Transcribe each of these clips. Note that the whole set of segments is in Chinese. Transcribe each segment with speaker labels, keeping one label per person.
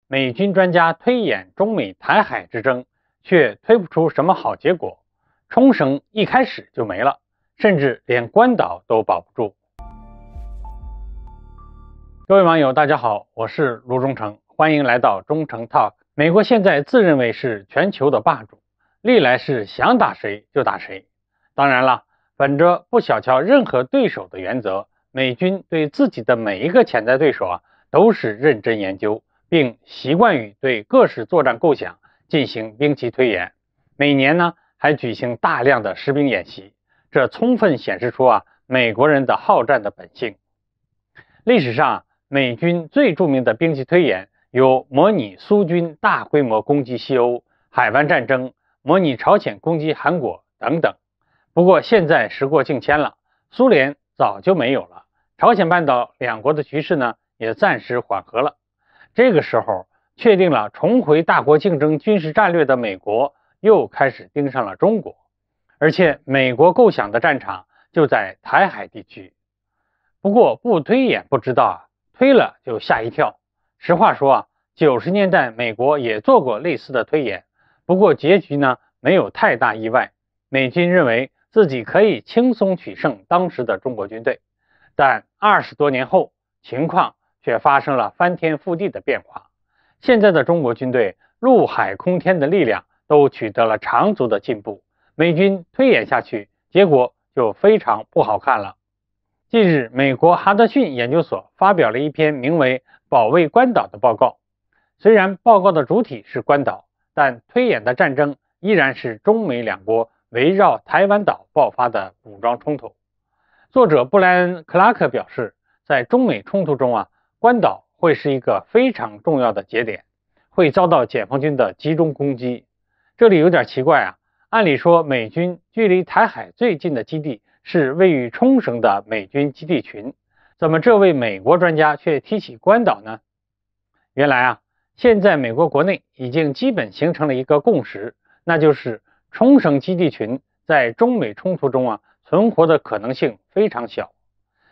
Speaker 1: 美军专家推演中美台海之争，却推不出什么好结果。冲绳一开始就没了，甚至连关岛都保不住。各位网友，大家好，我是卢忠诚，欢迎来到忠诚 Talk。美国现在自认为是全球的霸主，历来是想打谁就打谁。当然了，本着不小瞧任何对手的原则，美军对自己的每一个潜在对手都是认真研究，并习惯于对各式作战构想进行兵棋推演。每年呢，还举行大量的实兵演习，这充分显示出美国人的好战的本性。历史上美军最著名的兵棋推演有模拟苏军大规模攻击西欧、海湾战争、模拟朝鲜攻击韩国等等。不过现在时过境迁了，苏联早就没有了，朝鲜半岛两国的局势呢也暂时缓和了。这个时候，确定了重回大国竞争军事战略的美国又开始盯上了中国，而且美国构想的战场就在台海地区。不过不推演不知道推了就吓一跳。实话说90年代美国也做过类似的推演，不过结局呢没有太大意外，美军认为自己可以轻松取胜当时的中国军队。但20多年后，情况却发生了翻天覆地的变化。现在的中国军队陆海空天的力量都取得了长足的进步，美军推演下去，结果就非常不好看了。近日，美国哈德逊研究所发表了一篇名为《保卫关岛》的报告。虽然报告的主体是关岛，但推演的战争依然是中美两国围绕台湾岛爆发的武装冲突。作者布莱恩·克拉克表示，在中美冲突中关岛会是一个非常重要的节点，会遭到解放军的集中攻击。这里有点奇怪按理说美军距离台海最近的基地是位于冲绳的美军基地群，怎么这位美国专家却提起关岛呢？原来现在美国国内已经基本形成了一个共识，那就是冲绳基地群在中美冲突中存活的可能性非常小。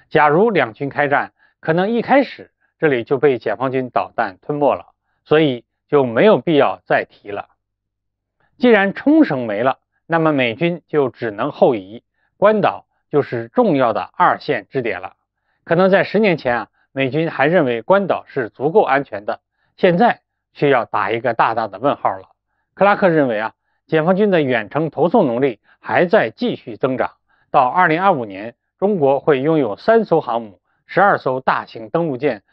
Speaker 1: 假如两军开战，可能一开始这里就被解放军导弹吞没了，所以就没有必要再提了。既然冲绳没了，那么美军就只能后移，关岛就是重要的二线支点了。可能在10年前美军还认为关岛是足够安全的，现在需要打一个大大的问号了。克拉克认为解放军的远程投送能力还在继续增长，到2025年，中国会拥有3艘航母、12艘大型登陆舰、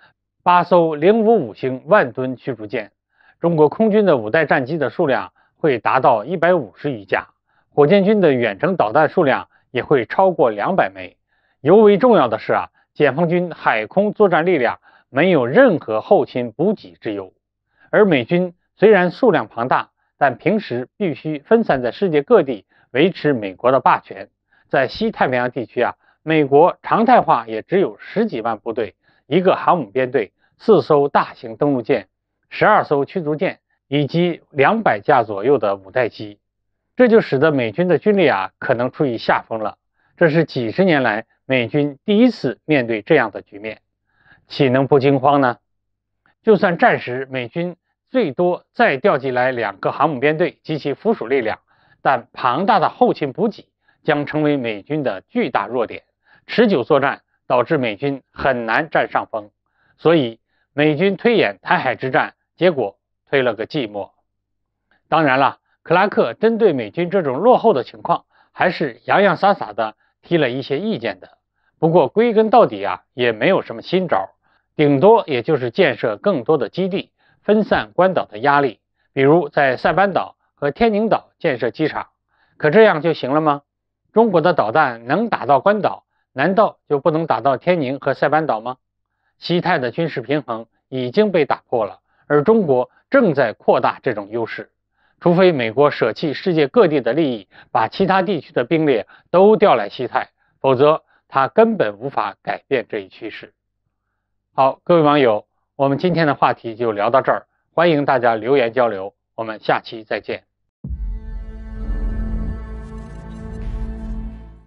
Speaker 1: 8艘055型万吨驱逐舰。中国空军的5代战机的数量会达到150余架，火箭军的远程导弹数量也会超过200枚。尤为重要的是解放军海空作战力量没有任何后勤补给之忧。而美军虽然数量庞大，但平时必须分散在世界各地维持美国的霸权。在西太平洋地区美国常态化也只有10几万部队，1个航母编队，4艘大型登陆舰，12艘驱逐舰，以及200架左右的5代机。这就使得美军的军力可能处于下风了。这是几十年来美军第一次面对这样的局面，岂能不惊慌呢？就算战时美军最多再调集来2个航母编队及其附属力量，但庞大的后勤补给将成为美军的巨大弱点，持久作战导致美军很难占上风。所以美军推演台海之战，结果推了个寂寞。当然了，克拉克针对美军这种落后的情况，还是洋洋洒洒的提了一些意见的。不过归根到底也没有什么新招，顶多也就是建设更多的基地，分散关岛的压力，比如在塞班岛和天宁岛建设机场。可这样就行了吗？中国的导弹能打到关岛，难道就不能打到天宁和塞班岛吗？西太的军事平衡已经被打破了，而中国正在扩大这种优势。除非美国舍弃世界各地的利益，把其他地区的兵力都调来西太，否则它根本无法改变这一趋势。好，各位网友，我们今天的话题就聊到这儿，欢迎大家留言交流，我们下期再见。